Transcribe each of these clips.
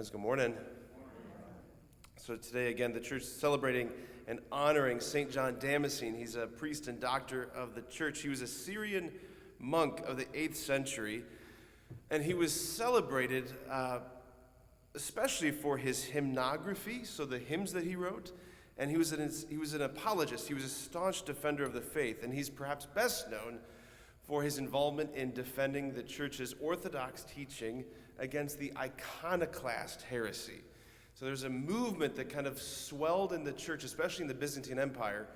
Damascus. Good morning. So today, again, the church is celebrating and honoring St. John Damascene. He's a priest and doctor of the church. He was a Syrian monk of the 8th century, and he was celebrated especially for his hymnography, so the hymns that he wrote, and he was an apologist. He was a staunch defender of the faith, and he's perhaps best known for his involvement in defending the church's orthodox teaching against the Iconoclast heresy. So there's a movement that kind of swelled in the church, especially in the Byzantine Empire,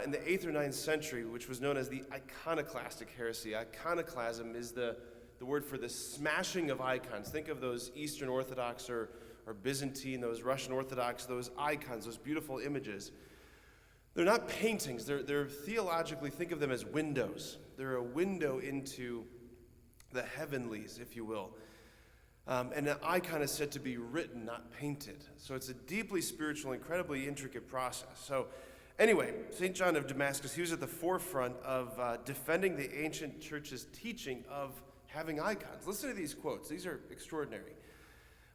in the 8th or 9th century, which was known as the iconoclastic heresy. Iconoclasm is the word for the smashing of icons. Think of those Eastern Orthodox or Byzantine, those Russian Orthodox, those icons, those beautiful images. They're not paintings. They're theologically, think of them as windows. They're a window into the heavenlies, if you will. And an icon is said to be written, not painted. So it's a deeply spiritual, incredibly intricate process. So anyway, St. John of Damascus, he was at the forefront of defending the ancient church's teaching of having icons. Listen to these quotes. These are extraordinary.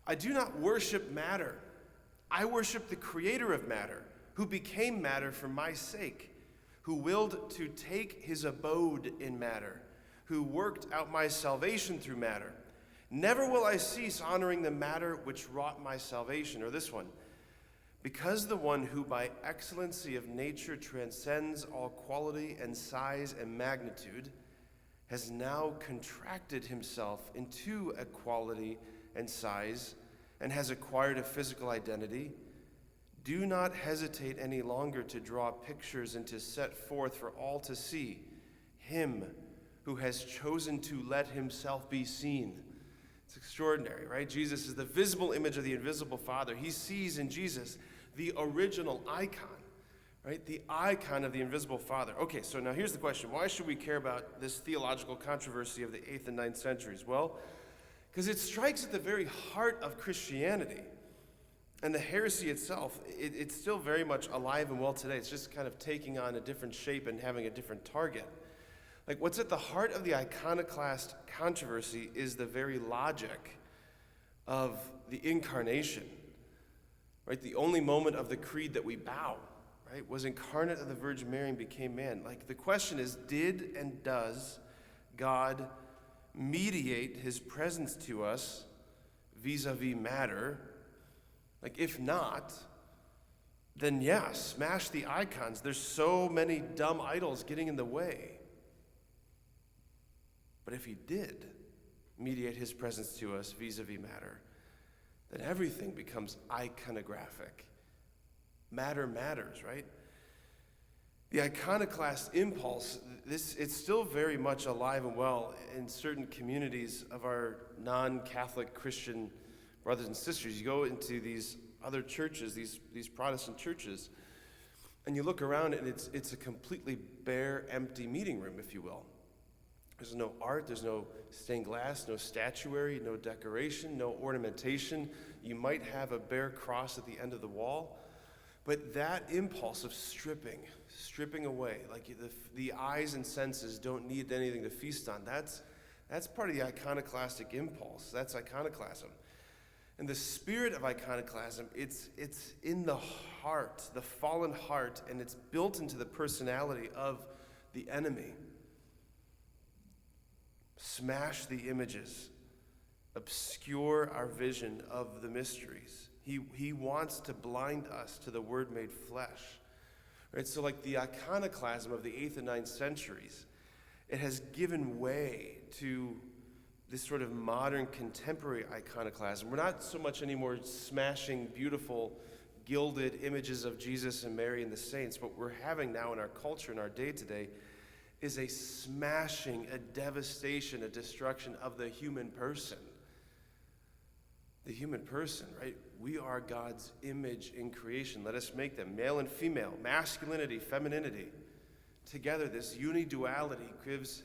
I do not worship matter. I worship the creator of matter, who became matter for my sake, who willed to take his abode in matter, who worked out my salvation through matter. Never will I cease honoring the matter which wrought my salvation. Or this one, because the one who by excellency of nature transcends all quality and size and magnitude has now contracted himself into a quality and size and has acquired a physical identity, do not hesitate any longer to draw pictures and to set forth for all to see him who has chosen to let himself be seen. It's extraordinary, right? Jesus is the visible image of the invisible Father. He sees in Jesus the original icon, right? The icon of the invisible Father. Okay, so now here's the question. Why should we care about this theological controversy of the 8th and 9th centuries? Well, because it strikes at the very heart of Christianity. And the heresy itself, it's still very much alive and well today. It's just kind of taking on a different shape and having a different target. Like, what's at the heart of the iconoclast controversy is the very logic of the incarnation, right? The only moment of the creed that we bow, right, was incarnate of the Virgin Mary and became man. Like, the question is, did and does God mediate his presence to us vis-a-vis matter? Like, if not, then yeah, smash the icons. There's so many dumb idols getting in the way. But if he did mediate his presence to us vis-a-vis matter, then everything becomes iconographic. Matter matters, right? The iconoclast impulse, it's still very much alive and well in certain communities of our non-Catholic Christian brothers and sisters. You go into these other churches, these Protestant churches, and you look around and it's a completely bare, empty meeting room, if you will. There's no art, there's no stained glass, no statuary, no decoration, no ornamentation. You might have a bare cross at the end of the wall, but that impulse of stripping away, like the eyes and senses don't need anything to feast on, that's part of the iconoclastic impulse. That's iconoclasm. And the spirit of iconoclasm, it's in the heart, the fallen heart, and it's built into the personality of the enemy. Smash the images, obscure our vision of the mysteries. He wants to blind us to the Word made flesh. Right? So like the iconoclasm of the 8th and 9th centuries, it has given way to this sort of modern contemporary iconoclasm. We're not so much anymore smashing beautiful gilded images of Jesus and Mary and the saints. What we're having now in our culture, in our day today, is a smashing, a devastation, a destruction of the human person. The human person, right? We are God's image in creation. Let us make them male and female, masculinity, femininity. Together, this uniduality gives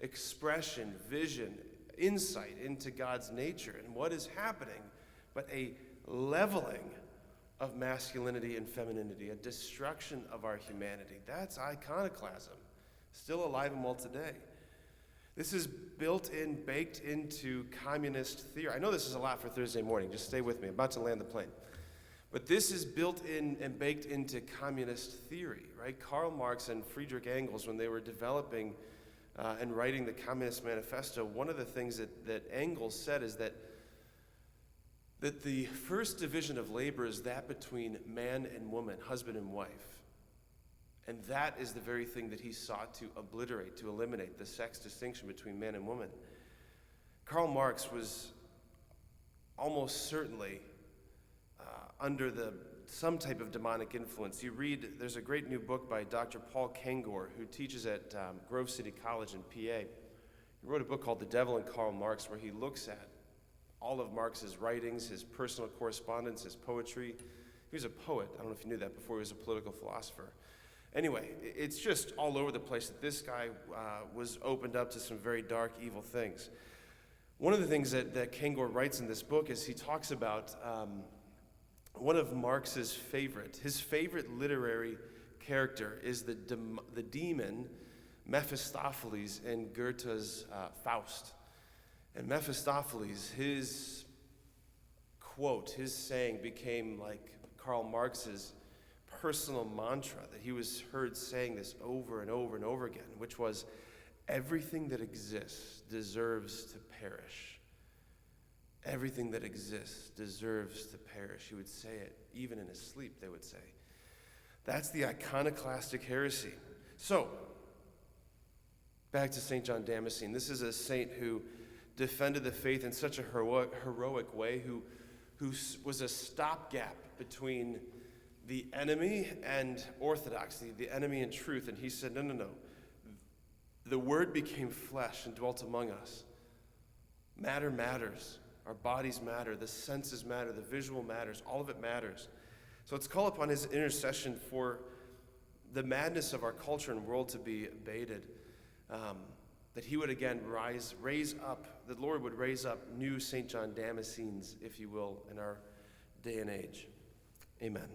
expression, vision, insight into God's nature. And what is happening but a leveling of masculinity and femininity, a destruction of our humanity. That's iconoclasm. Still alive and well today. This is built in, baked into communist theory. I know this is a lot for Thursday morning. Just stay with me. I'm about to land the plane. But this is built in and baked into communist theory, right? Karl Marx and Friedrich Engels, when they were developing and writing the Communist Manifesto, one of the things that Engels said is that the first division of labor is that between man and woman, husband and wife. And that is the very thing that he sought to obliterate, to eliminate, the sex distinction between man and woman. Karl Marx was almost certainly under some type of demonic influence. There's a great new book by Dr. Paul Kengor, who teaches at Grove City College in PA. He wrote a book called The Devil and Karl Marx, where he looks at all of Marx's writings, his personal correspondence, his poetry. He was a poet. I don't know if you knew that before he was a political philosopher. Anyway, it's just all over the place that this guy was opened up to some very dark, evil things. One of the things that Kengor writes in this book is he talks about one of Marx's his favorite literary character is the demon Mephistopheles in Goethe's Faust. And Mephistopheles, his quote, his saying became like Karl Marx's personal mantra, that he was heard saying this over and over and over again, which was, everything that exists deserves to perish. Everything that exists deserves to perish. He would say it, even in his sleep, they would say. That's the iconoclastic heresy. So, back to St. John Damascene. This is a saint who defended the faith in such a heroic way, who was a stopgap between the enemy and orthodoxy, the enemy and truth. And he said, no. The Word became flesh and dwelt among us. Matter matters. Our bodies matter. The senses matter. The visual matters. All of it matters. So let's call upon his intercession for the madness of our culture and world to be abated. That he would again raise up, the Lord would raise up new St. John Damascenes, if you will, in our day and age. Amen.